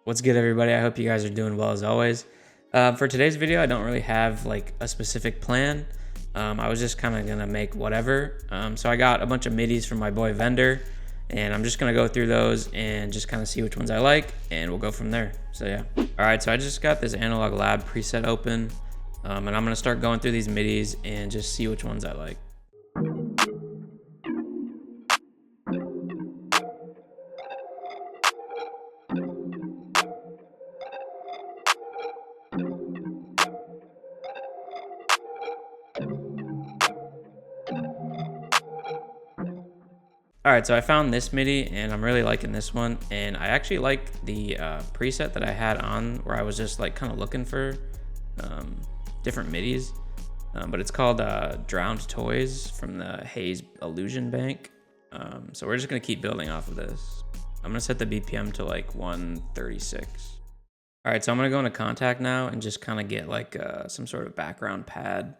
What's good, everybody? I hope you guys are doing well as always. For today's video, I don't really have like a specific plan. I was just kind of gonna make whatever. So I got a bunch of midis from my boy Vendor, and I'm just gonna go through those and just kind of see which ones I like, and we'll go from there. So yeah. All right, so I just got this Analog Lab preset open, and I'm gonna start going through these midis and just see which ones I like. All right, so I found this MIDI and I'm really liking this one. And I actually like the preset that I had on where I was just like kind of looking for different MIDIs. But it's called Drowned Toys from the Haze Illusion Bank. So we're just gonna keep building off of this. I'm gonna set the BPM to like 136. All right, so I'm gonna go into Contact now and just kind of get like some sort of background pad.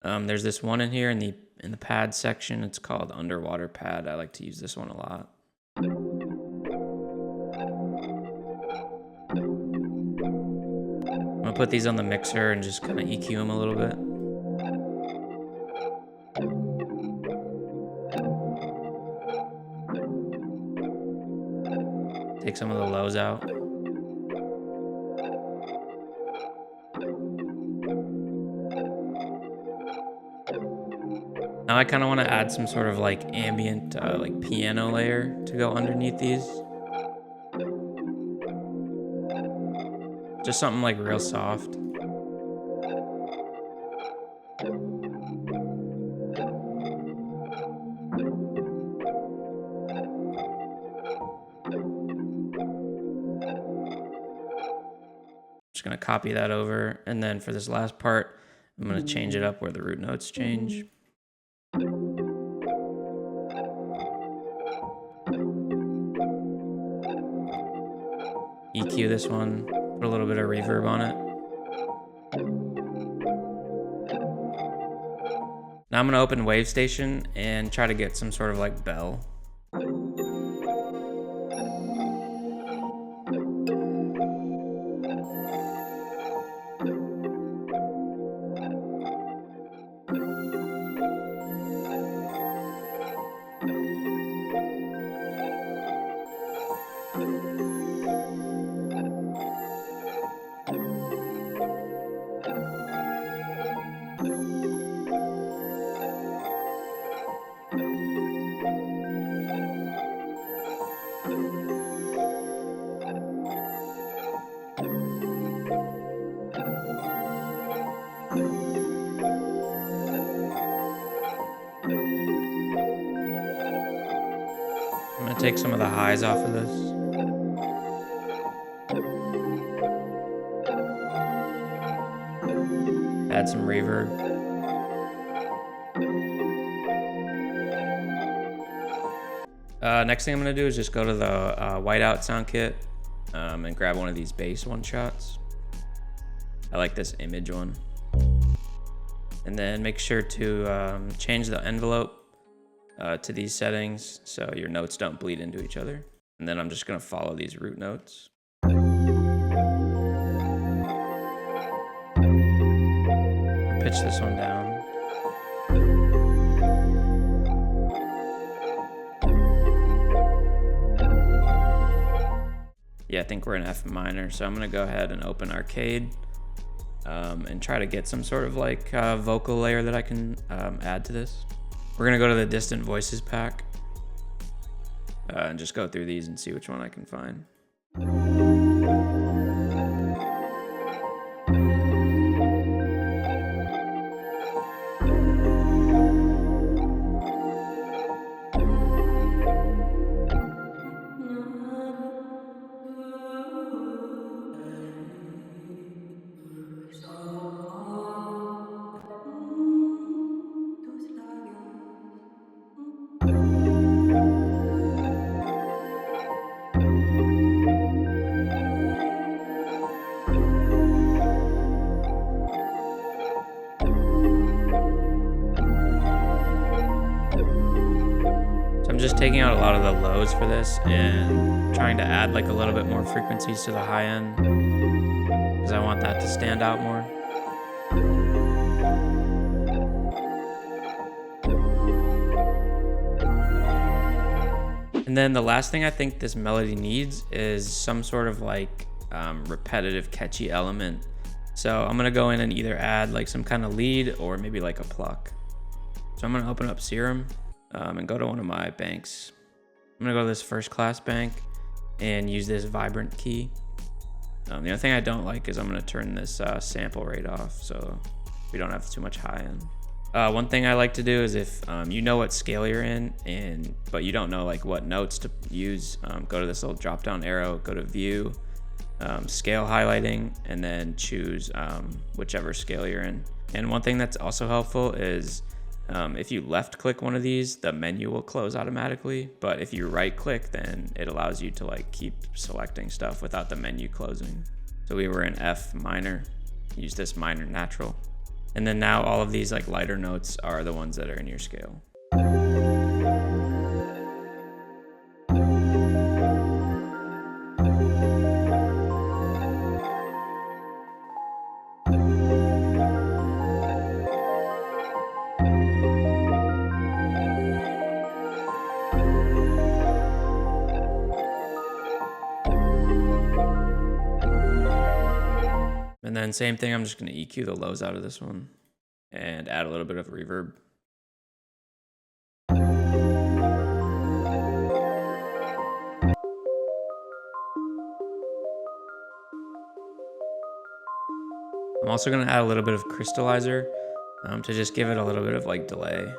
There's this one in here in the pad section. It's called Underwater Pad. I like to use this one a lot. I'm gonna put these on the mixer and just kind of EQ them a little bit. Take some of the lows out. Now I kind of want to add some sort of like ambient like piano layer to go underneath these. Just something like real soft. Just gonna copy that over, and then for this last part, I'm gonna change it up where the root notes change. EQ this one, put a little bit of reverb on it. Now I'm gonna open Wave Station and try to get some sort of like bell. I'm gonna take some of the highs off of this. Add some reverb. Next thing I'm gonna do is just go to the Whiteout sound kit and grab one of these bass one shots. I like this image one. And then make sure to change the envelope to these settings so your notes don't bleed into each other. And then I'm just gonna follow these root notes. Pitch this one down. Yeah, I think we're in F minor, so I'm gonna go ahead and open Arcade and try to get some sort of like vocal layer that I can add to this. We're gonna go to the Distant Voices pack and just go through these and see which one I can find. just taking out a lot of the lows for this and trying to add like a little bit more frequencies to the high end because I want that to stand out more. And then the last thing I think this melody needs is some sort of like repetitive, catchy element. So I'm gonna go in and either add like some kind of lead or maybe like a pluck. So I'm gonna open up Serum and go to one of my banks. I'm gonna go to this first class bank and use this vibrant key. The only thing I don't like is I'm gonna turn this sample rate off so we don't have too much high end. One thing I like to do is if you know what scale you're in, but you don't know like what notes to use, go to this little drop down arrow, go to View, Scale Highlighting, and then choose whichever scale you're in. And one thing that's also helpful is if you left click one of these, the menu will close automatically. But if you right click, then it allows you to like keep selecting stuff without the menu closing. So we were in F minor, use this minor natural. And then now all of these like lighter notes are the ones that are in your scale. And then same thing, I'm just gonna EQ the lows out of this one and add a little bit of reverb. I'm also gonna add a little bit of crystallizer to just give it a little bit of like delay.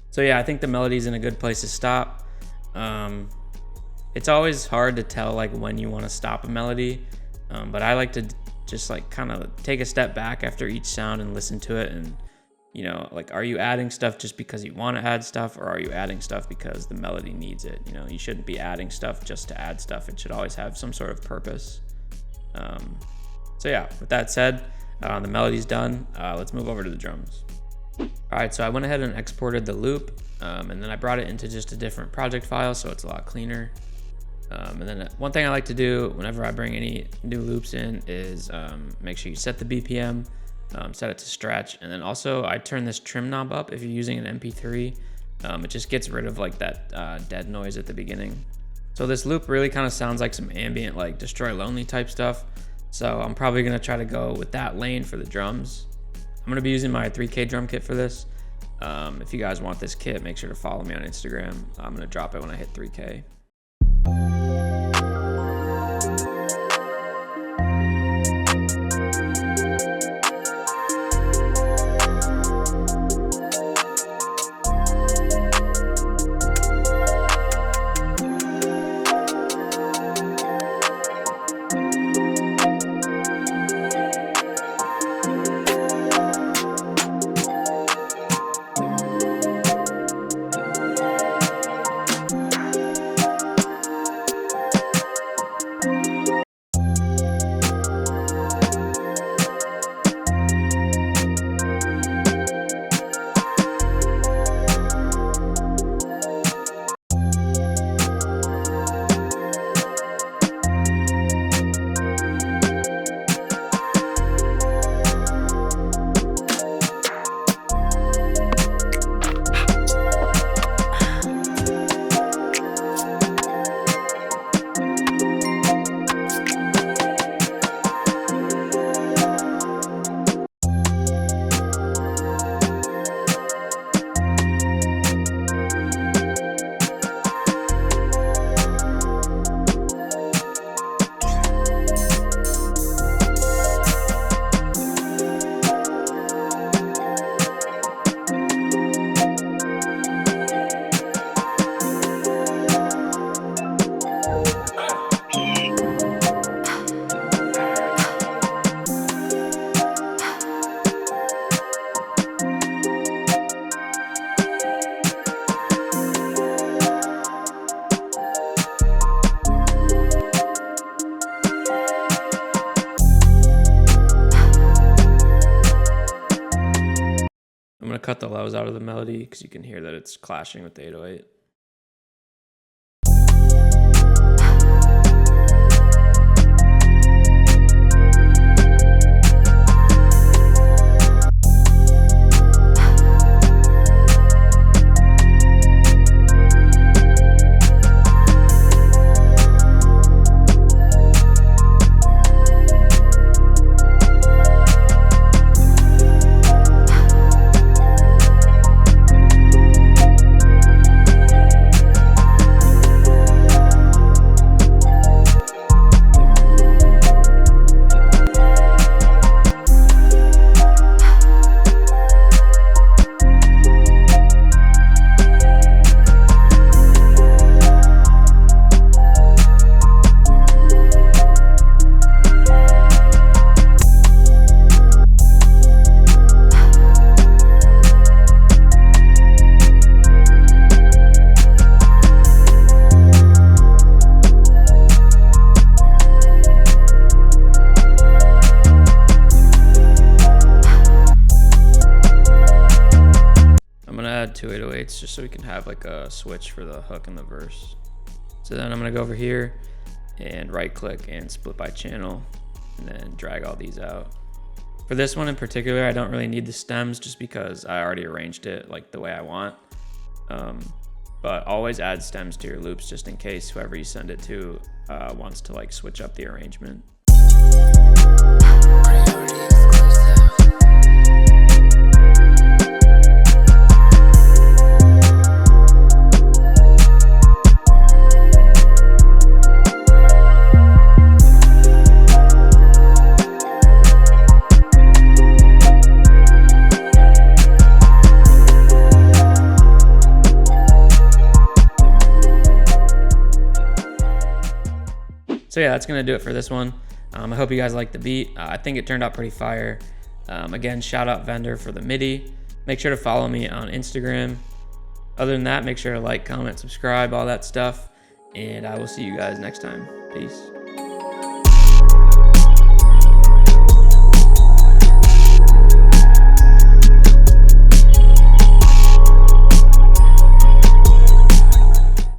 So yeah, I think the melody's in a good place to stop. It's always hard to tell like when you want to stop a melody, but I like to just like kind of take a step back after each sound and listen to it. And you know, like, are you adding stuff just because you want to add stuff, or are you adding stuff because the melody needs it? You know, you shouldn't be adding stuff just to add stuff. It should always have some sort of purpose. So yeah, with that said, the melody's done. Let's move over to the drums. All right, so I went ahead and exported the loop, and then I brought it into just a different project file, so it's a lot cleaner. And then one thing I like to do whenever I bring any new loops in is make sure you set the BPM, set it to stretch, and then also I turn this trim knob up if you're using an MP3. It just gets rid of like that dead noise at the beginning. So this loop really kind of sounds like some ambient, like Destroy Lonely type stuff. So I'm probably gonna try to go with that lane for the drums. I'm gonna be using my 3K drum kit for this. If you guys want this kit, make sure to follow me on Instagram. I'm gonna drop it when I hit 3K. cut the lows out of the melody because you can hear that it's clashing with the 808. Add 2 808s just so we can have like a switch for the hook and the verse. So then I'm gonna go over here and right click and split by channel and then drag all these out. For this one in particular, I don't really need the stems just because I already arranged it like the way I want. But always add stems to your loops just in case whoever you send it to wants to like switch up the arrangement. So yeah, that's gonna do it for this one. I hope you guys like the beat. I think it turned out pretty fire. Again, shout out Vendor for the MIDI. Make sure to follow me on Instagram. Other than that, make sure to like, comment, subscribe, all that stuff. And I will see you guys next time. Peace.